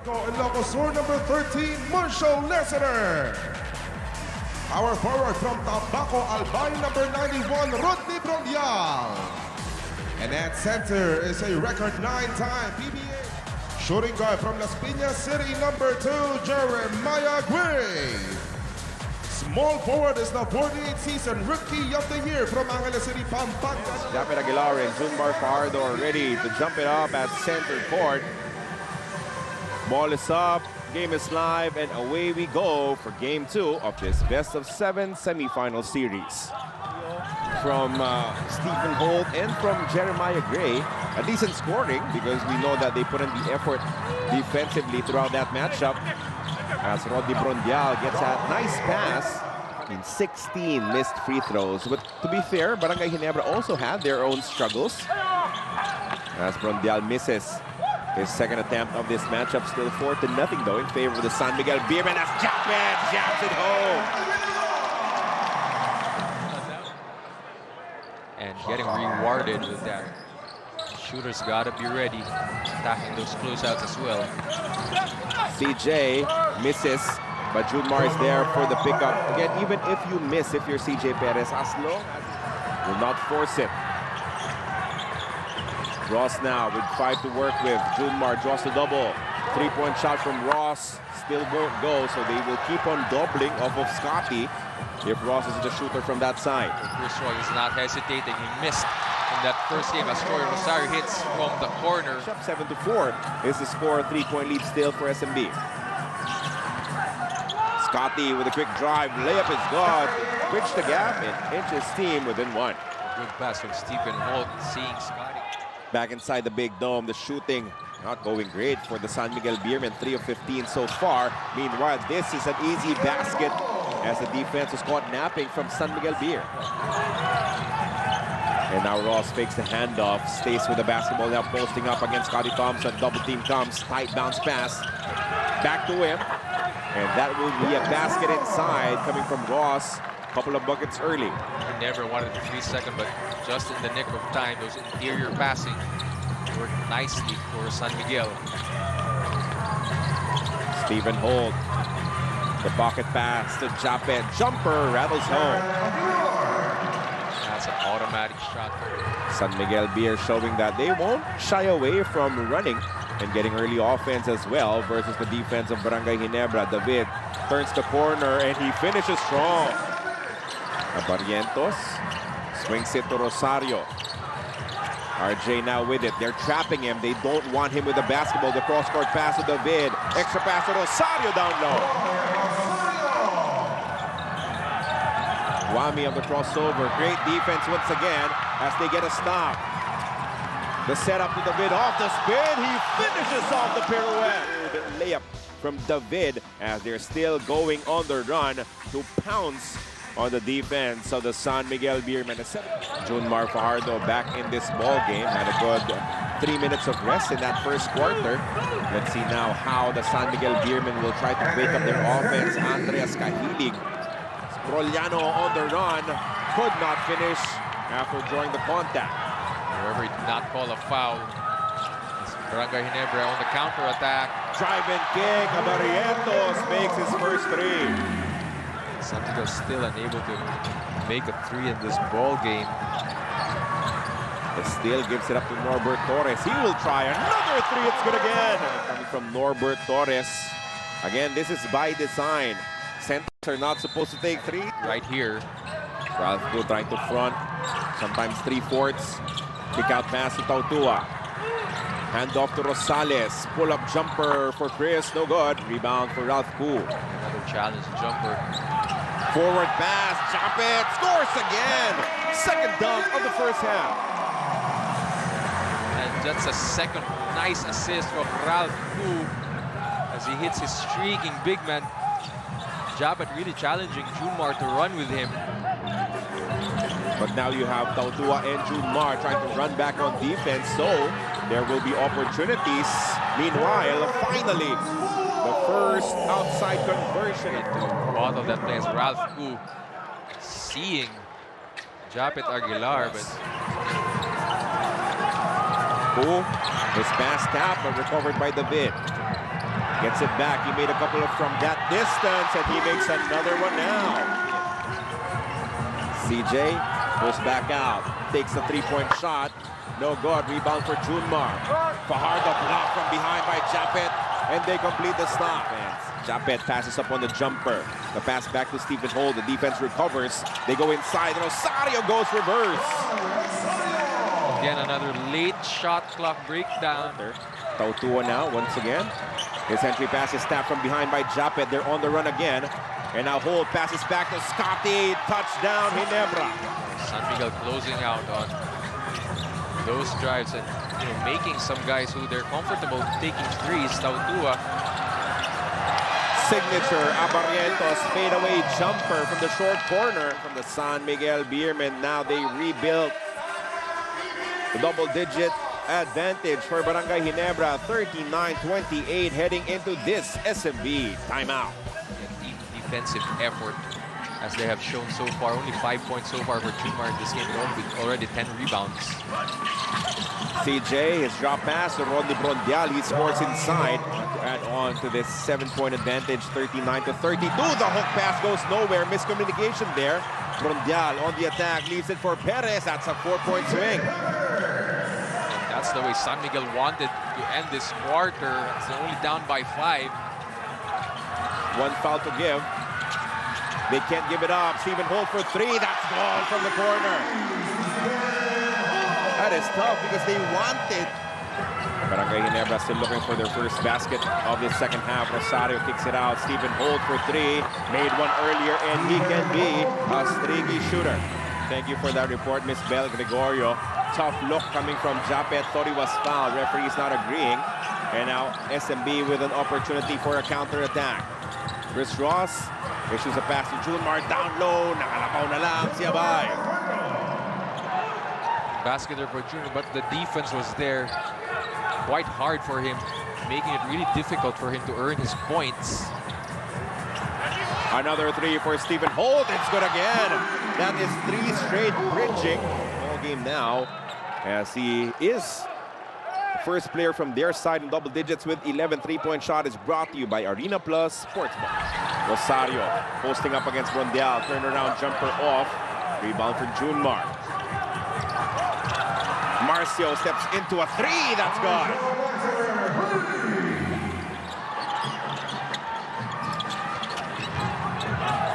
Ilocos number 13, Marshall Lessener. Our forward from Tabaco, Albay, number 91, Rodney Brondial. And at center is a record 9-time PBA shooting guard from Las Piñas City, number 2, Jeremiah Gray. Small forward is the 48th season Rookie of the Year from Angeles City, Pampanga. Japet Aguilar and Junmar Fajardo are ready to jump it up at center court. Ball is up, game is live, and away we go for game 2 of this best-of-7 semifinal series. From Stephen Holt and from Jeremiah Gray, a decent scoring because we know that they put in the effort defensively throughout that matchup. As Rodney Brondial gets a nice pass in 16 missed free throws. But to be fair, Barangay Ginebra also had their own struggles. As Brondial misses his second attempt of this matchup, still 4-0 though in favor of the San Miguel Beermen as Japet jams it home. And getting rewarded with that. Shooters gotta be ready, attacking those closeouts as well. CJ misses, but Junmar is there for the pickup. Again, even if you miss, if you're CJ Perez, as long as will not force it. Ross now with 5 to work with. Junmar draws the double. 3-point shot from Ross still won't go, so they will keep on doubling off of Scotty if Ross is the shooter from that side. Chris Roy is not hesitating. He missed in that first game as Troy Rosario hits from the corner. 7-4 is the score. 3-point lead still for SMB. Scotty with a quick drive. Layup is good. Bridge the gap and inch his team within 1. Good pass from Stephen Holt, seeing Scotty. Back inside the big dome, the shooting not going great for the San Miguel Beermen. 3 of 15 so far. Meanwhile, this is an easy basket as the defense was caught napping from San Miguel Beer. And now Ross fakes the handoff, stays with the basketball now, posting up against Scotty Thompson. Double team comes, tight bounce pass. Back to him. And that will be a basket inside coming from Ross. Couple of buckets early. He never wanted the 3-second, but just in the nick of time, those interior passing worked nicely for San Miguel. Stephen Holt. The pocket pass to Japet. Jumper rattles home. That's an automatic shot. San Miguel Beer showing that they won't shy away from running and getting early offense as well versus the defense of Barangay Ginebra. David turns the corner and he finishes strong. Barrientos swings it to Rosario. RJ now with it. They're trapping him. They don't want him with the basketball. The cross-court pass to David. Extra pass to Rosario down low. Wami on the crossover. Great defense once again as they get a stop. The setup to David off the spin. He finishes off the pirouette. The layup from David as they're still going on the run to pounce on the defense of the San Miguel Beermen. Junmar Fajardo back in this ball game. Had a good 3 minutes of rest in that first quarter. Let's see now how the San Miguel Beermen will try to wake up their offense. Andreas Cahilig. Sproliano on the run. Could not finish after drawing the contact. However, he did not call a foul. Barangay Ginebra on the counter-attack. Drive and kick. Barrientos makes his first 3. San Miguel still unable to make a 3 in this ball game. Still gives it up to Norbert Torres. He will try another 3. It's good again. Coming from Norbert Torres. Again, this is by design. Centers are not supposed to take 3. Right here. Ralph Gu trying to front. Sometimes 3/4. Kick out pass to Tautua. Hand off to Rosales. Pull-up jumper for Chris. No good. Rebound for Ralph Gu. Another challenge jumper. Forward pass. Japet scores again. Second dunk of the first half. And that's a second nice assist from Ralph Gu as he hits his streaking big man. Japet really challenging Junmar to run with him. But now you have Tautua and Junmar trying to run back on defense, so there will be opportunities. Meanwhile, finally, the first outside conversion. Both of that plays Ralph Gu seeing Japet Aguilar, but Gu is pass tap but recovered by David. Gets it back. He made a couple of from that distance, and he makes another one now. CJ goes back out. Takes a three-point shot. No good. Rebound for Junmar. Fajardo blocked from behind by Japet, and they complete the stop. And Japet passes up on the jumper. The pass back to Stephen Hall. The defense recovers. They go inside. Rosario goes reverse. Again, another late shot clock breakdown. Tautua now, once again. His entry pass is tapped from behind by Japet. They're on the run again. And now Holt passes back to Scotty. Touchdown, Ginebra. San Miguel closing out on those drives and making some guys who they're comfortable taking threes. Tautua. Signature Abarientos fadeaway jumper from the short corner from the San Miguel Beermen. Now they rebuilt the double-digit advantage for Barangay Ginebra, 39-28, heading into this SMB timeout. Deep defensive effort as they have shown so far. Only 5 points so far for Junmar in this game, already 10 rebounds. CJ, his drop pass to Rodney Brondial. He scores inside to add on to this 7-point advantage, 39-32. The hook pass goes nowhere. Miscommunication there. Brondial on the attack, leaves it for Perez. That's a 4-point swing. That's the way San Miguel wanted to end this quarter. It's only down by 5. One foul to give. They can't give it up. Stephen Holt for 3. That's gone from the corner. That is tough because they wanted. Barangay Ginebra still looking for their first basket of the second half. Rosario kicks it out. Stephen Holt for 3. Made one earlier, and he can be a streaky shooter. Thank you for that report, Miss Bel Gregorio. Tough look coming from Japet. Thought he was fouled. Referee's not agreeing. And now SMB with an opportunity for a counter-attack. Chris Ross issues a pass to Junmar. Down low. Nakalapaw na lang si Abay. Basket there for Junior, but the defense was there. Quite hard for him, making it really difficult for him to earn his points. Another 3 for Stephen Holt. It's good again. That is 3 straight bridging. All game now, as he is the first player from their side in double digits with 11 three-point shot. Is brought to you by Arena Plus Sportsbook. Rosario posting up against Rondial. Turnaround jumper off. Rebound for Junmar. Marcio steps into a 3. That's gone.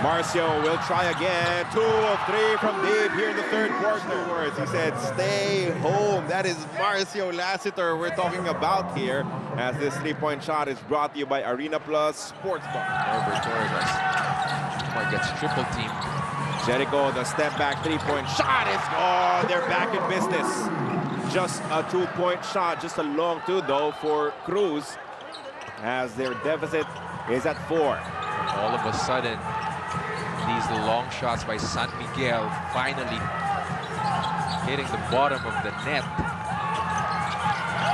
Marcio will try again. 2 of 3 from deep here in the third quarter. He said, stay home. That is Marcio Lassiter we're talking about here, as this three-point shot is brought to you by Arena Plus Sportsbook. Norbert Torres gets triple teamed. Jericho, the step back three-point shot is gone. They're back in business. Just a 2-point shot, just a long 2 though for Cruz, as their deficit is at 4. All of a sudden, these long shots by San Miguel finally hitting the bottom of the net.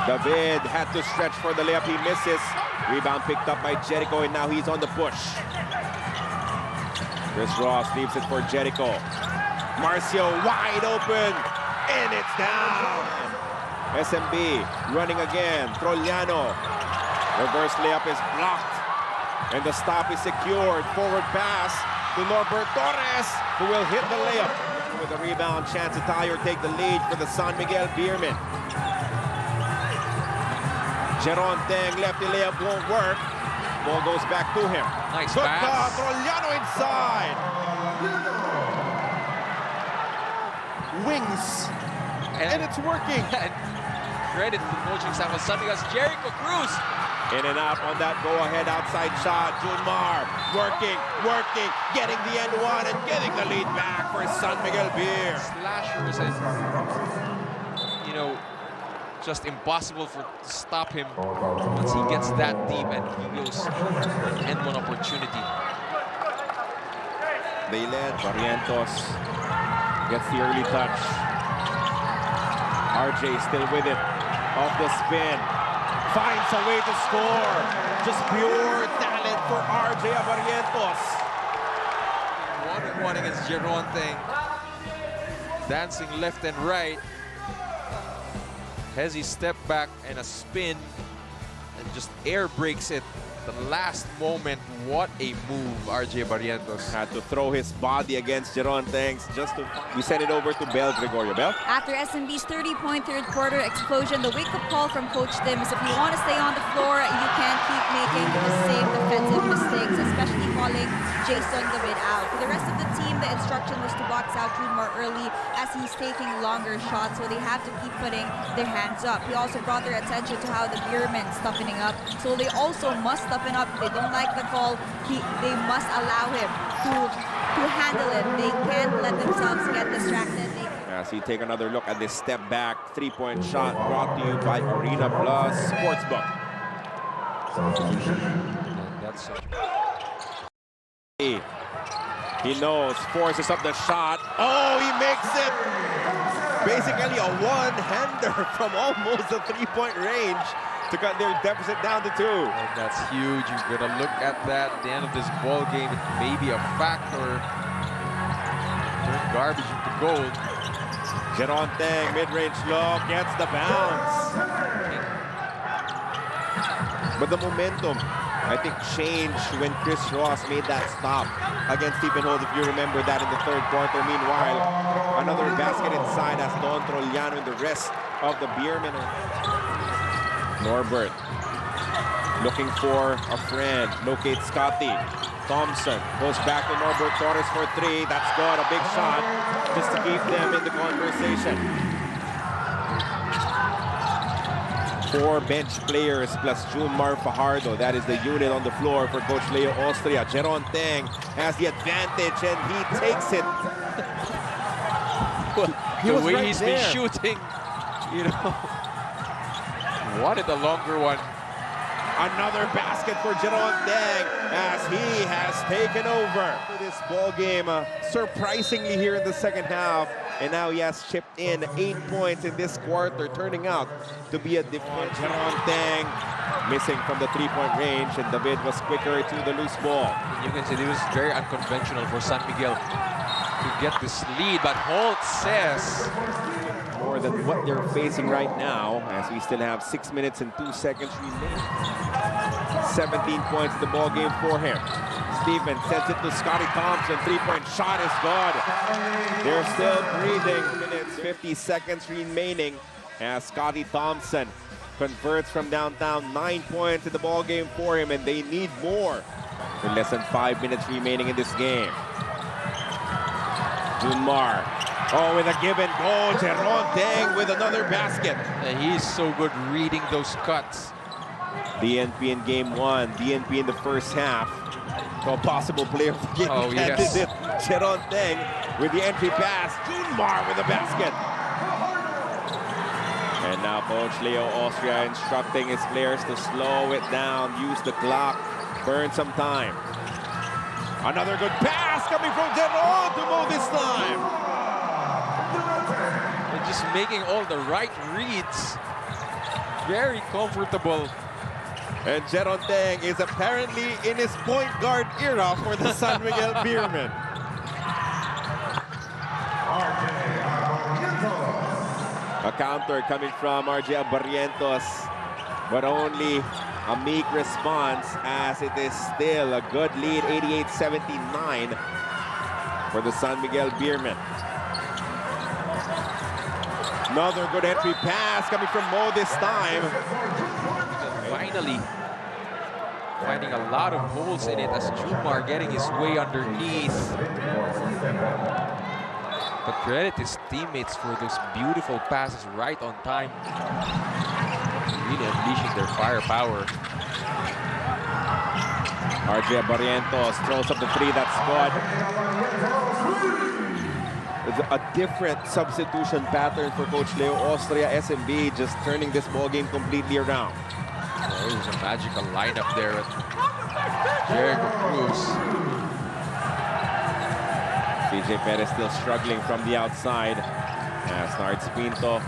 David had to stretch for the layup. He misses. Rebound picked up by Jericho, and now he's on the push. Chris Ross leaves it for Jericho. Marcio wide open, and it's down. SMB running again. Trollano. Reverse layup is blocked, and the stop is secured. Forward pass to Norbert Torres, who will hit the layup. With a rebound, chance to tie or take the lead for the San Miguel Beermen. Jeron Teng, lefty layup won't work. Ball goes back to him. Nice Good pass. Trollano inside. Wings. And it's working. Credit to coaching staff of San Miguel's Jericho Cruz. In and out on that go-ahead outside shot. Junmar working, getting the end one and getting the lead back for San Miguel Beer. Slashers and, just impossible to stop him once he gets that deep and he goes end one opportunity. They led. Barrientos gets the early touch. RJ still with it. Off the spin. Finds a way to score. Just pure talent for RJ Barrientos. 1-on-1 against Jeron Teng. Dancing left and right. Hezzy step back and a spin and just air breaks it the last moment. What a move, RJ Barrientos. Had to throw his body against Jeron Thanks just to... We send it over to Bel Gregorio. Bel? After SMB's 30-point third quarter explosion, the wake-up call from Coach Tim is if you want to stay on the floor, you can't keep making the same defensive mistakes, especially calling Jason David out. For the rest of the team, the instruction was to box out Junmar early as he's taking longer shots, so they have to keep putting their hands up. He also brought their attention to how the Beermen's toughening up, so they also must toughen up. If they don't like the call, they must allow him to handle it. They can't let themselves get distracted. As we take another look at this step back three-point shot brought to you by Arena Plus Sportsbook. And that's such He knows, forces up the shot. Oh, he makes it! Basically a one-hander from almost the three-point range to cut their deficit down to 2. And that's huge. You're gonna look at that at the end of this ball game. It may be a factor. Turn garbage into gold. Jeron Teng, mid-range look, gets the bounce. But the momentum, I think, changed when Chris Ross made that stop against Stephen Holt, if you remember that in the third quarter. Meanwhile, another basket inside as Don Trolliano and the rest of the Beermen. Norbert looking for a friend, locates Scotty. Thompson goes back to Norbert Torres for 3. That's good, a big shot just to keep them in the conversation. 4 bench players plus Junmar Fajardo. That is the unit on the floor for Coach Leo Austria. Jeron Teng has the advantage and he takes it. The way he's been shooting, you know. Wanted a longer one. Another basket for Jeron Teng as he has taken over this ball game, surprisingly here in the second half. And now he has chipped in 8 points in this quarter, turning out to be a defense. Jeron Teng missing from the three-point range, and David was quicker to the loose ball. You can see this was very unconventional for San Miguel to get this lead, but Holt says more than what they're facing right now, as we still have 6 minutes and 2 seconds remaining. 17 points in the ball game for him. Stephen sends it to Scotty Thompson. Three-point shot is good. They're still breathing. Minutes, 50 seconds remaining as Scotty Thompson converts from downtown. 9 points in the ball game for him, and they need more. With less than 5 minutes remaining in this game. Junmar. Oh, with a give and go. Jeron Teng with another basket. and he's so good reading those cuts. DNP in game 1. DNP in the first half. So a possible player of the game candidate. Jeron Teng with the entry pass. Junmar with the basket. And now Coach Leo Austria instructing his players to slow it down, use the clock, burn some time. Another good pass coming from Jeron to Mo this time. And just making all the right reads. Very comfortable. And Jeron Teng is apparently in his point guard era for the San Miguel Beermen. A counter coming from RJ Barrientos, but only a meek response as it is still a good lead, 88-79 for the San Miguel Beermen. Another good entry pass coming from Mo this time. Finally finding a lot of holes in it as Junmar getting his way underneath. But credit his teammates for those beautiful passes right on time. Really unleashing their firepower. RJ Barrientos throws up the 3, that's good. It's a different substitution pattern for Coach Leo Austria. SMB just turning this ball game completely around. Oh, there's a magical lineup there with Jericho Cruz. CJ Perez still struggling from the outside. As Nards Pinto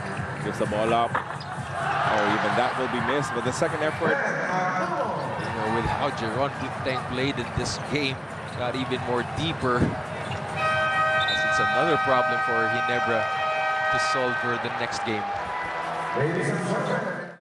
gives the ball up. Oh, even that will be missed, but the second effort. You know, with how Jeron Teng played in this game, got even more deeper. As it's another problem for Ginebra to solve for the next game.